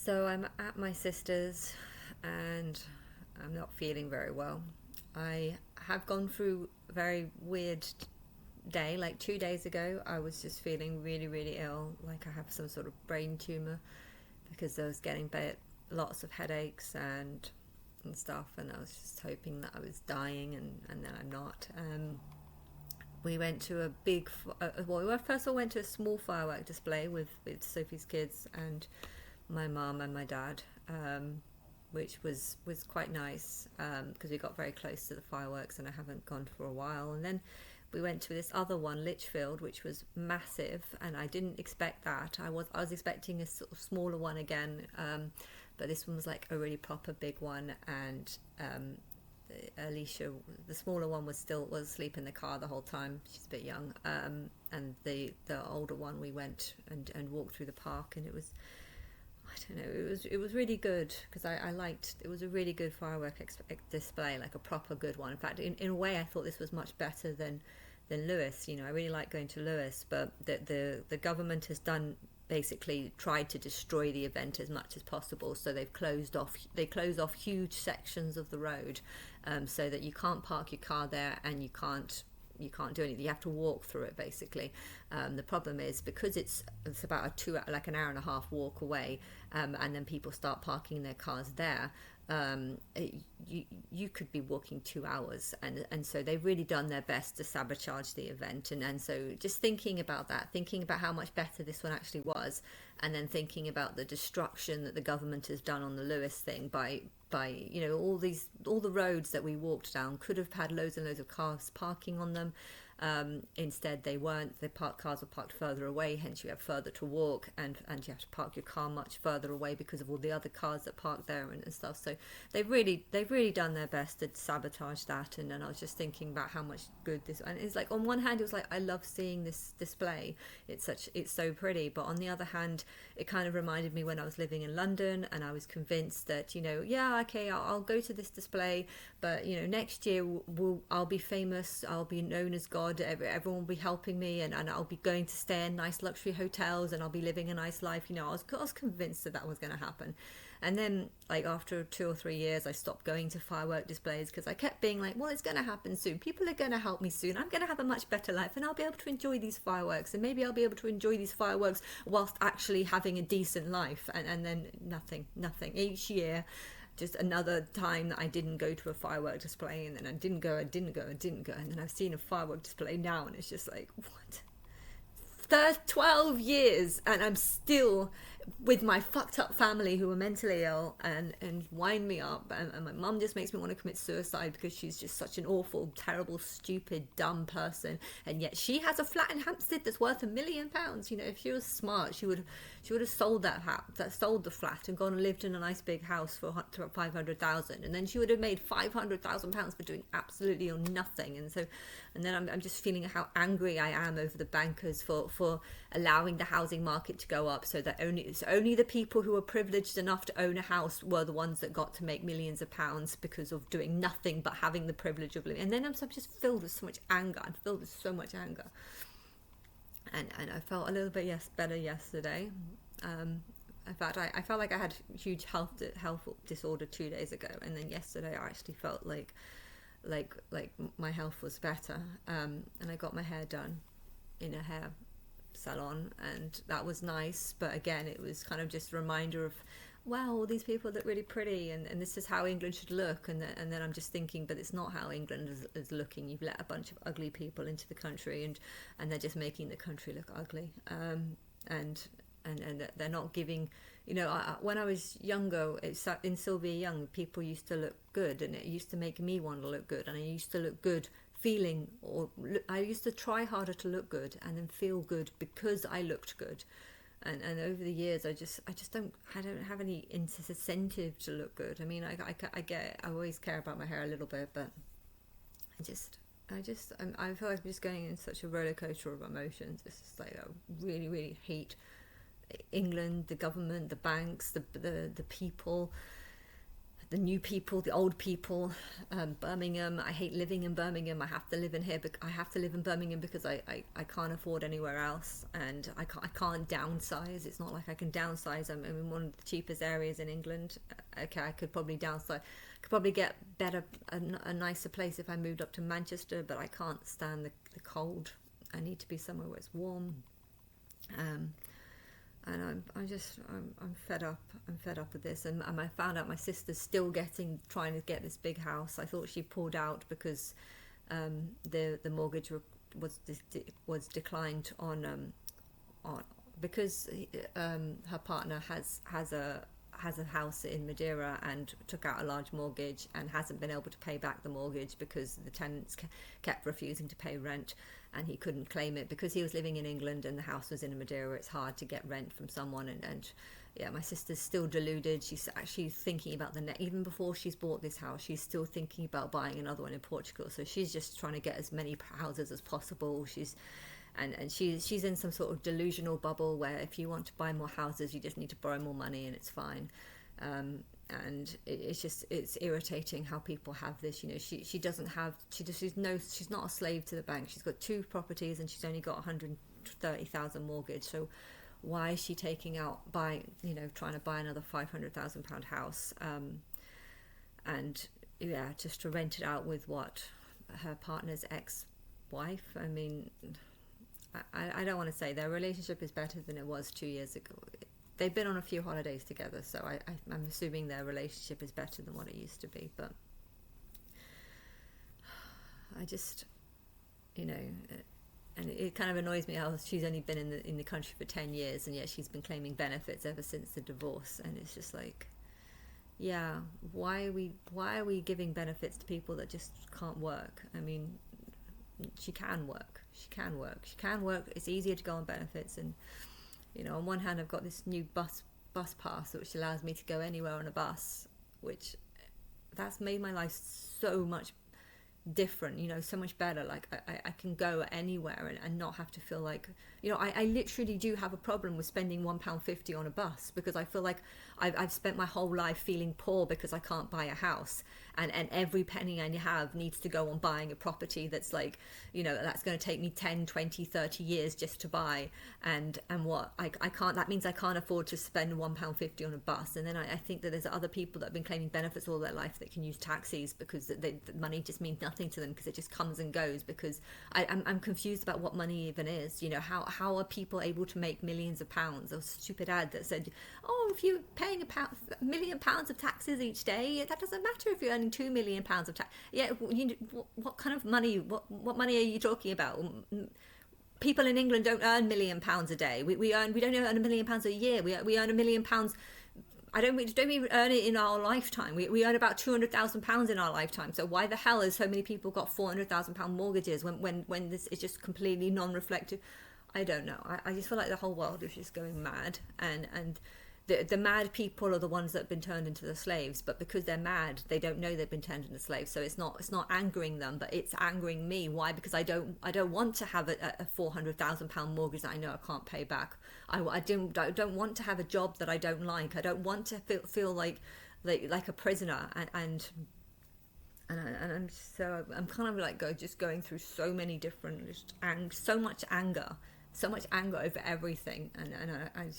So I'm at my sister's and I'm not feeling very well. I have gone through a very weird day. Like 2 days ago, I was just feeling really, really ill. Like I have some sort of brain tumor because I was getting lots of headaches and stuff, and I was just hoping that I was dying, and then I'm not. We went to a big, well, we first of all went to a small firework display with Sophie's kids and my mum and my dad, which was quite nice because we got very close to the fireworks, and I haven't gone for a while. And then we went to this other one, Lichfield, which was massive, and I didn't expect that. I was expecting a sort of smaller one again, but this one was like a really proper big one, and Alicia, the smaller one, was asleep in the car the whole time. She's a bit young, and the older one, we went and walked through the park, and it was, I don't know, it was really good because I liked, it was a really good firework display, like a proper good one. In fact, in a way, I thought this was much better than Lewes. I really like going to Lewes, but the government has done, basically tried to destroy the event as much as possible. So they closed off huge sections of the road, so that you can't park your car there, and you can't do anything. You have to walk through it, basically. The problem is because it's about like an hour and a half walk away, and then people start parking their cars there. You could be walking 2 hours, and so they've really done their best to sabotage the event. And so just thinking about that, thinking about how much better this one actually was, and then thinking about the destruction that the government has done on the Lewes thing by all the roads that we walked down could have had loads and loads of cars parking on them. Instead, they weren't. Cars were parked further away, hence you have further to walk, and you have to park your car much further away because of all the other cars that park there and stuff. So they've really done their best to sabotage that. And then I was just thinking about how much good this, and it's like, on one hand it was like, I love seeing this display, it's so pretty, but on the other hand it kind of reminded me when I was living in London, and I was convinced that, yeah, okay, I'll go to this display, but next year I'll be famous, I'll be known as God, everyone will be helping me, and I'll be going to stay in nice luxury hotels, and I'll be living a nice life. I was convinced that was going to happen. And then, like, after 2 or 3 years, I stopped going to firework displays because I kept being like, well, it's going to happen soon, people are going to help me soon, I'm going to have a much better life, and I'll be able to enjoy these fireworks, and maybe I'll be able to enjoy these fireworks whilst actually having a decent life. And then nothing each year, just another time that I didn't go to a firework display, and then I didn't go, and then I've seen a firework display now, and it's just like, what? 12 years, and I'm still with my fucked up family who are mentally ill and wind me up, and my mum just makes me want to commit suicide because she's just such an awful, terrible, stupid, dumb person, and yet she has a flat in Hampstead that's worth £1 million. If she was smart, she would have sold sold the flat and gone and lived in a nice big house for 500,000, and then she would have made £500,000 for doing absolutely nothing. And then I'm just feeling how angry I am over the bankers for allowing the housing market to go up, so that only the people who were privileged enough to own a house were the ones that got to make millions of pounds because of doing nothing but having the privilege of living. And then I'm just filled with so much anger. I'm filled with so much anger. And I felt a little bit better yesterday. In fact, I felt like I had huge health disorder 2 days ago, and then yesterday I actually felt like my health was better, and I got my hair done in a hair salon, and that was nice. But again, it was kind of just a reminder of, wow, all these people look really pretty, and this is how England should look. And then I'm just thinking, but it's not how England is looking. You've let a bunch of ugly people into the country, and they're just making the country look ugly. And they're not giving, when I was younger, in Sylvia Young, people used to look good, and it used to make me want to look good, and I used to look good I used to try harder to look good and then feel good because I looked good. And over the years, I don't have any incentive to look good. I mean, I always care about my hair a little bit, but I feel like I'm just going in such a roller coaster of emotions. It's just like, I really, really hate England, the government, the banks, the people, the new people, the old people. Birmingham, I hate living in Birmingham. I have to live in here, I have to live in Birmingham because I can't afford anywhere else, and I can't downsize. It's not like I can downsize. I'm in one of the cheapest areas in England. Okay, I could probably downsize. I could probably get a nicer place if I moved up to Manchester, but I can't stand the cold. I need to be somewhere where it's warm. And I'm fed up. I'm fed up with this. And I found out my sister's still trying to get this big house. I thought she pulled out because the mortgage was declined on because her partner has a house in Madeira and took out a large mortgage and hasn't been able to pay back the mortgage because the tenants kept refusing to pay rent, and he couldn't claim it because he was living in England and the house was in Madeira. It's hard to get rent from someone, and yeah, my sister's still deluded. She's actually thinking about even before she's bought this house, she's still thinking about buying another one in Portugal. So she's just trying to get as many houses as possible. She's in some sort of delusional bubble where if you want to buy more houses, you just need to borrow more money and it's fine. And it's irritating how people have this. You know, she's not a slave to the bank. She's got 2 properties and she's only got 130,000 mortgage. So why is she trying to buy another £500,000 house? And yeah, just to rent it out with her partner's ex-wife. I mean, I don't want to say their relationship is better than it was 2 years ago. They've been on a few holidays together, so I'm assuming their relationship is better than what it used to be. But I just, and it kind of annoys me how she's only been in the country for 10 years, and yet she's been claiming benefits ever since the divorce. And it's just like, yeah, why are we giving benefits to people that just can't work? I mean, she can work. It's easier to go on benefits, and on one hand I've got this new bus pass which allows me to go anywhere on a bus, which that's made my life so much different, so much better. Like I can go anywhere and not have to feel like, I literally do have a problem with spending £1.50 on a bus, because I feel like I've spent my whole life feeling poor because I can't buy a house, and every penny I have needs to go on buying a property that's like, that's going to take me 10, 20, 30 years just to buy, and what I can't, that means I can't afford to spend £1.50 on a bus. And then I think that there's other people that have been claiming benefits all their life that can use taxis because the money just means nothing to them, because it just comes and goes. Because I'm confused about what money even is. How are people able to make millions of pounds? There was a stupid ad that said, oh, if you're paying £1 million of taxes each day, that doesn't matter if you're earning £2 million of tax. Yeah, what kind of money? What money are you talking about? People in England don't earn £1 million a day. We don't earn £1 million a year. We earn £1 million. We don't even earn it in our lifetime. We earn about £200,000 in our lifetime. So why the hell has so many people got £400,000 mortgages when this is just completely non-reflective? I don't know. I just feel like the whole world is just going mad, and the mad people are the ones that have been turned into the slaves. But because they're mad, they don't know they've been turned into slaves. So it's not angering them, but it's angering me. Why? Because I don't want to have a £400,000 mortgage that I know I can't pay back. I don't want to have a job that I don't like. I don't want to feel like a prisoner, and I'm kind of like going through so many different and so much anger over everything, and